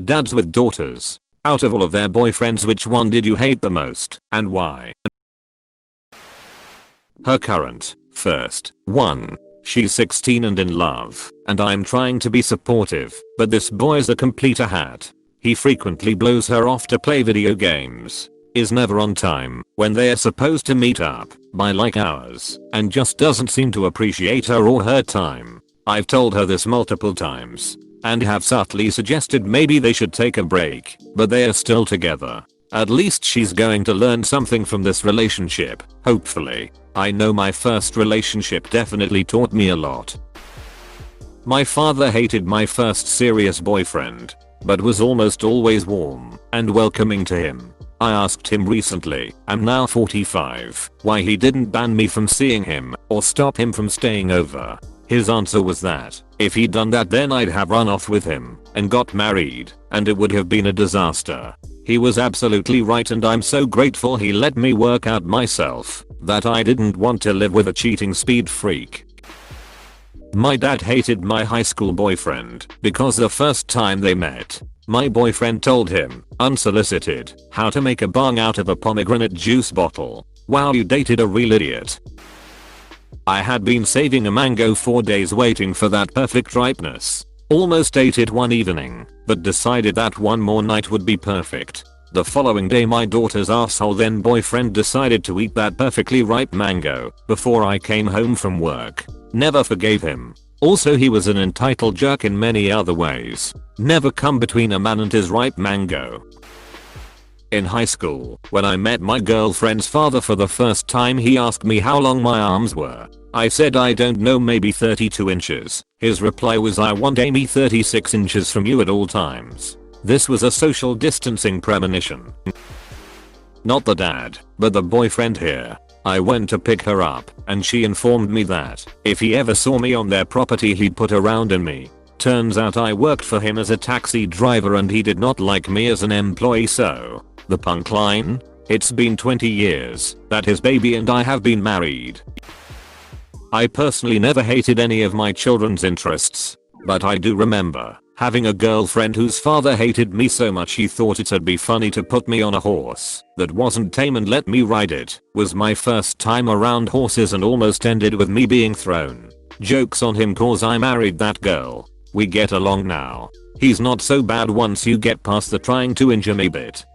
Dads with daughters. Out of all of their boyfriends, which one did you hate the most and why? Her current. First. 1. She's 16 and in love, and I'm trying to be supportive, but this boy's a complete hat. He frequently blows her off to play video games, is never on time when they're supposed to meet up by like hours, and just doesn't seem to appreciate her or her time. I've told her this multiple times and have subtly suggested maybe they should take a break, but they are still together. At least she's going to learn something from this relationship, hopefully. I know my first relationship definitely taught me a lot. My father hated my first serious boyfriend, but was almost always warm and welcoming to him. I asked him recently, I'm now 45, why he didn't ban me from seeing him or stop him from staying over. His answer was that if he'd done that then I'd have run off with him and got married, and it would have been a disaster. He was absolutely right, and I'm so grateful he let me work out myself that I didn't want to live with a cheating speed freak. My dad hated my high school boyfriend because the first time they met, my boyfriend told him, unsolicited, how to make a bong out of a pomegranate juice bottle. Wow, you dated a real idiot. I had been saving a mango 4 days waiting for that perfect ripeness. Almost ate it one evening, but decided that one more night would be perfect. The following day my daughter's asshole then boyfriend decided to eat that perfectly ripe mango before I came home from work. Never forgave him. Also, he was an entitled jerk in many other ways. Never come between a man and his ripe mango. In high school, when I met my girlfriend's father for the first time, he asked me how long my arms were. I said I don't know, maybe 32 inches. His reply was, I want Amy 36 inches from you at all times. This was a social distancing premonition. Not the dad, but the boyfriend here. I went to pick her up, and she informed me that if he ever saw me on their property he'd put a round in me. Turns out I worked for him as a taxi driver and he did not like me as an employee, so the punk line? It's been 20 years that his baby and I have been married. I personally never hated any of my children's interests, but I do remember having a girlfriend whose father hated me so much he thought it'd be funny to put me on a horse that wasn't tame and let me ride it. Was my first time around horses and almost ended with me being thrown. Jokes on him cause I married that girl. We get along now. He's not so bad once you get past the trying to injure me bit.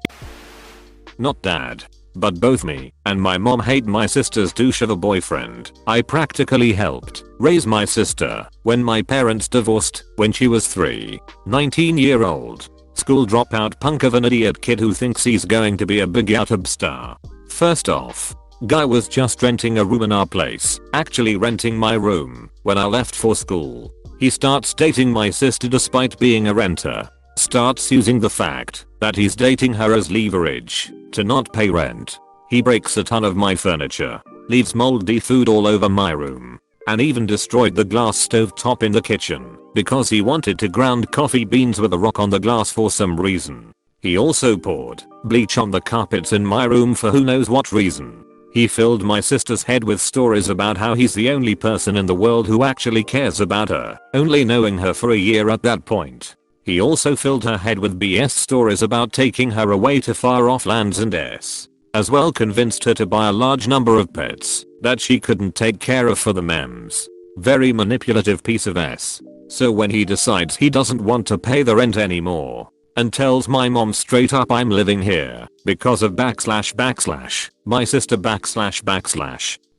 Not dad, but both me and my mom hate my sister's douche of a boyfriend. I practically helped raise my sister when my parents divorced when she was 3. 19-year-old school dropout punk of an idiot kid who thinks he's going to be a big YouTube star. First off, guy was just renting a room in our place, actually renting my room, when I left for school. He starts dating my sister despite being a renter. Starts using the fact that he's dating her as leverage to not pay rent. He breaks a ton of my furniture, leaves moldy food all over my room, and even destroyed the glass stove top in the kitchen because he wanted to ground coffee beans with a rock on the glass for some reason. He also poured bleach on the carpets in my room for who knows what reason. He filled my sister's head with stories about how he's the only person in the world who actually cares about her, only knowing her for a year at that point. He also filled her head with BS stories about taking her away to far off lands and as well convinced her to buy a large number of pets that she couldn't take care of for the memes. Very manipulative piece of S. So when he decides he doesn't want to pay the rent anymore and tells my mom straight up I'm living here because of my sister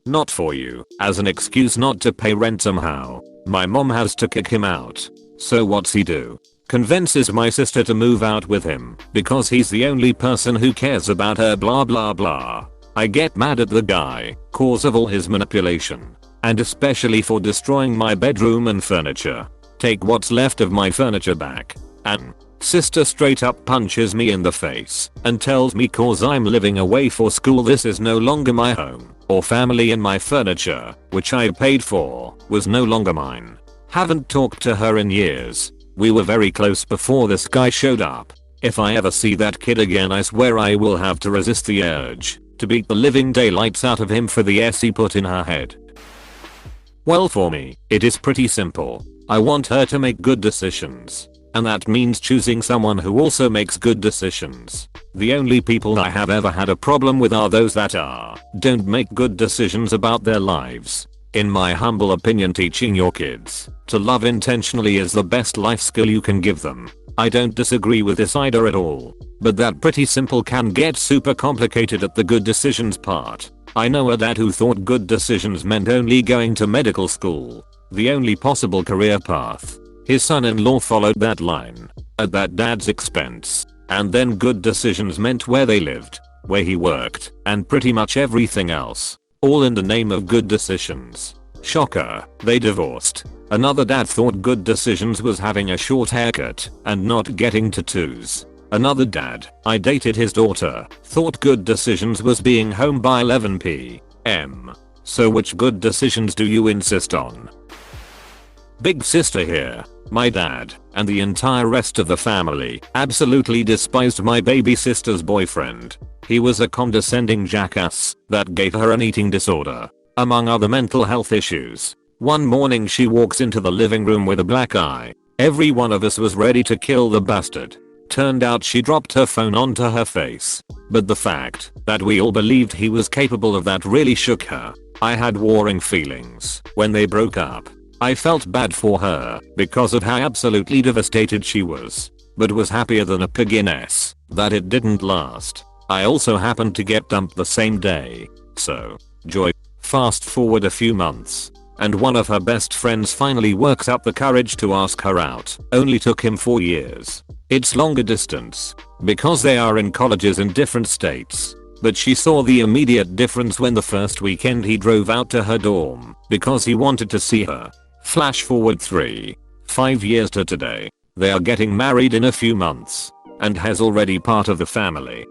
not for you, as an excuse not to pay rent somehow, my mom has to kick him out. So what's he do? Convinces my sister to move out with him because he's the only person who cares about her, blah blah blah. I get mad at the guy, cause of all his manipulation, and especially for destroying my bedroom and furniture. Take what's left of my furniture back. And sister straight up punches me in the face and tells me cause I'm living away for school this is no longer my home or family and my furniture, which I paid for, was no longer mine. Haven't talked to her in years. We were very close before this guy showed up. If I ever see that kid again I swear I will have to resist the urge to beat the living daylights out of him for the S he put in her head. Well, for me, it is pretty simple. I want her to make good decisions. And that means choosing someone who also makes good decisions. The only people I have ever had a problem with are those that don't make good decisions about their lives. In my humble opinion, teaching your kids to love intentionally is the best life skill you can give them. I don't disagree with this either at all. But that pretty simple can get super complicated at the good decisions part. I know a dad who thought good decisions meant only going to medical school, the only possible career path. His son-in-law followed that line, at that dad's expense. And then good decisions meant where they lived, where he worked, and pretty much everything else. All in the name of good decisions. Shocker, they divorced. Another dad thought good decisions was having a short haircut and not getting tattoos. Another dad, I dated his daughter, thought good decisions was being home by 11 p.m. So which good decisions do you insist on? Big sister here. My dad, and the entire rest of the family, absolutely despised my baby sister's boyfriend. He was a condescending jackass that gave her an eating disorder, among other mental health issues. One morning she walks into the living room with a black eye. Every one of us was ready to kill the bastard. Turned out she dropped her phone onto her face. But the fact that we all believed he was capable of that really shook her. I had warring feelings when they broke up. I felt bad for her because of how absolutely devastated she was, but was happier than a pig in S that it didn't last. I also happened to get dumped the same day. So, joy. Fast forward a few months, and one of her best friends finally works up the courage to ask her out. Only took him 4 years. It's longer distance, because they are in colleges in different states. But she saw the immediate difference when the first weekend he drove out to her dorm, because he wanted to see her. Flash forward 5 years to today. They are getting married in a few months, and has already part of the family.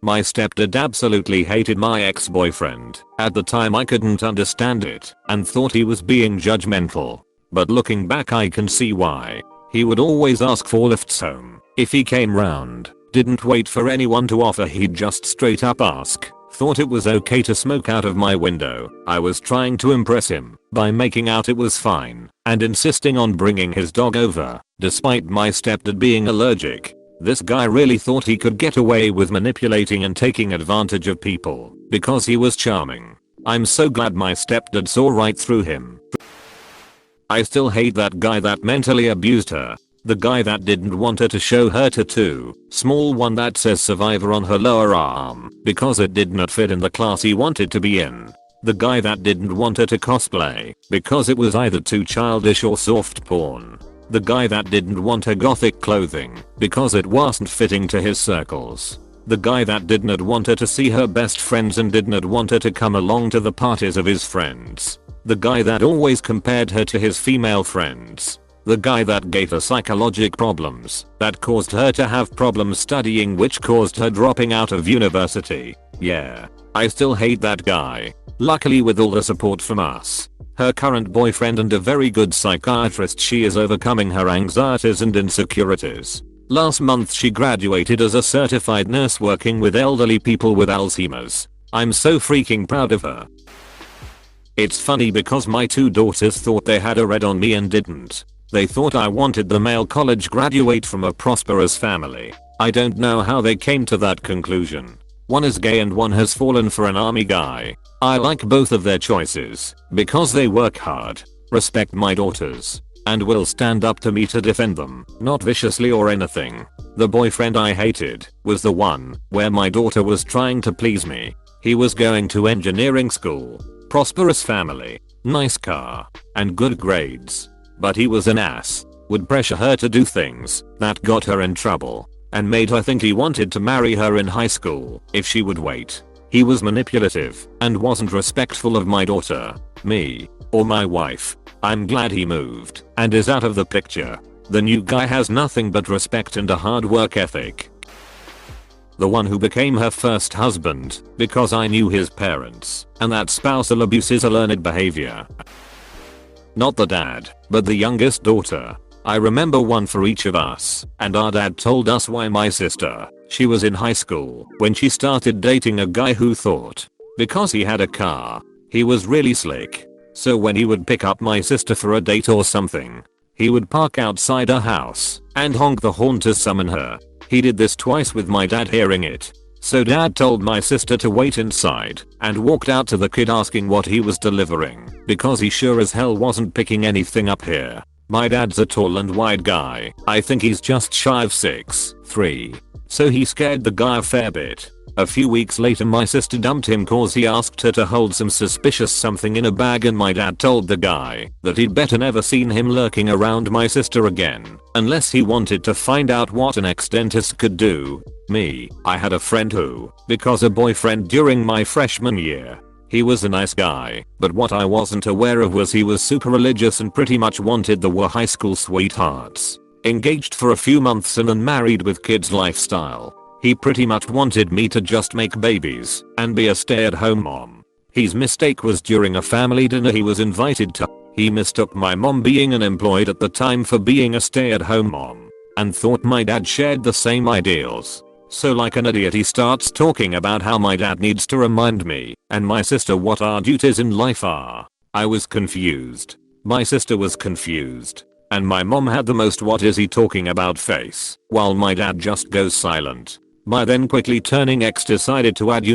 My stepdad absolutely hated my ex-boyfriend. At the time I couldn't understand it, and thought he was being judgmental. But looking back I can see why. He would always ask for lifts home. If he came round, didn't wait for anyone to offer, he'd just straight up ask. Thought it was okay to smoke out of my window. I was trying to impress him by making out it was fine and insisting on bringing his dog over, despite my stepdad being allergic. This guy really thought he could get away with manipulating and taking advantage of people because he was charming. I'm so glad my stepdad saw right through him. I still hate that guy that mentally abused her. The guy that didn't want her to show her tattoo, small one that says survivor on her lower arm, because it did not fit in the class he wanted to be in. The guy that didn't want her to cosplay, because it was either too childish or soft porn. The guy that didn't want her gothic clothing, because it wasn't fitting to his circles. The guy that did not want her to see her best friends and did not want her to come along to the parties of his friends. The guy that always compared her to his female friends. The guy that gave her psychological problems that caused her to have problems studying, which caused her dropping out of university. Yeah, I still hate that guy. Luckily, with all the support from us, her current boyfriend and a very good psychiatrist, she is overcoming her anxieties and insecurities. Last month she graduated as a certified nurse working with elderly people with Alzheimer's. I'm so freaking proud of her. It's funny because my 2 daughters thought they had a read on me and didn't. They thought I wanted the male college graduate from a prosperous family. I don't know how they came to that conclusion. One is gay and one has fallen for an army guy. I like both of their choices because they work hard, respect my daughters, and will stand up to me to defend them, not viciously or anything. The boyfriend I hated was the one where my daughter was trying to please me. He was going to engineering school, prosperous family, nice car, and good grades. But he was an ass, would pressure her to do things that got her in trouble, and made her think he wanted to marry her in high school if she would wait. He was manipulative and wasn't respectful of my daughter, me, or my wife. I'm glad he moved and is out of the picture. The new guy has nothing but respect and a hard work ethic. The one who became her first husband because I knew his parents, and that spousal abuse is a learned behavior. Not the dad, but the youngest daughter. I remember one for each of us, and our dad told us why my sister, she was in high school when she started dating a guy who thought, because he had a car, he was really slick. So when he would pick up my sister for a date or something, He would park outside her house and honk the horn to summon her. He did this twice with my dad hearing it. So dad told my sister to wait inside and walked out to the kid asking what he was delivering because he sure as hell wasn't picking anything up here. My dad's a tall and wide guy. I think he's just shy of 6'3". So he scared the guy a fair bit. A few weeks later my sister dumped him cause he asked her to hold some suspicious something in a bag, and my dad told the guy that he'd better never seen him lurking around my sister again unless he wanted to find out what an ex-dentist could do. I had a friend who, because a boyfriend during my freshman year, he was a nice guy, but what I wasn't aware of was he was super religious and pretty much wanted the were high school sweethearts. Engaged for a few months and then married with kids lifestyle. He pretty much wanted me to just make babies and be a stay-at-home mom. His mistake was during a family dinner he was invited to. He mistook my mom being unemployed at the time for being a stay-at-home mom and thought my dad shared the same ideals. So like an idiot he starts talking about how my dad needs to remind me and my sister what our duties in life are. I was confused. My sister was confused. And my mom had the most "what is he talking about" face, while my dad just goes silent. My then quickly turning ex decided to add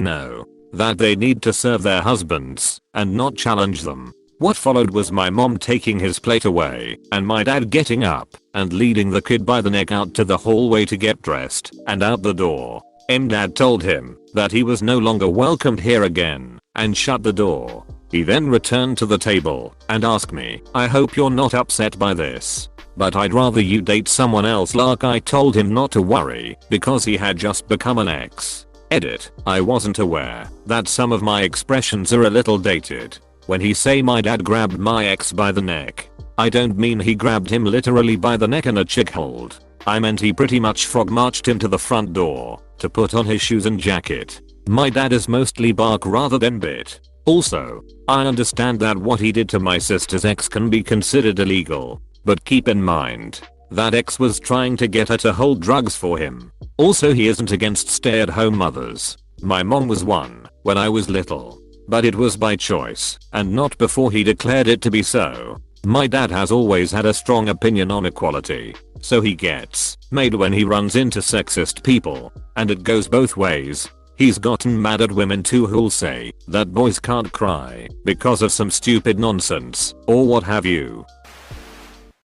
that they need to serve their husbands and not challenge them. What followed was my mom taking his plate away and my dad getting up and leading the kid by the neck out to the hallway to get dressed and out the door. Dad told him that he was no longer welcomed here again and shut the door. He then returned to the table and asked me, "I hope you're not upset by this, but I'd rather you date someone else." I told him not to worry because he had just become an ex. I wasn't aware that some of my expressions are a little dated. When he say my dad grabbed my ex by the neck, I don't mean he grabbed him literally by the neck and a chick hold. I meant he pretty much frog marched him to the front door to put on his shoes and jacket. My dad is mostly bark rather than bit. Also, I understand that what he did to my sister's ex can be considered illegal, but keep in mind that ex was trying to get her to hold drugs for him. Also, he isn't against stay-at-home mothers. My mom was one when I was little, but it was by choice and not before he declared it to be so. My dad has always had a strong opinion on equality, so he gets made when he runs into sexist people, and it goes both ways. He's gotten mad at women too who'll say that boys can't cry because of some stupid nonsense or what have you.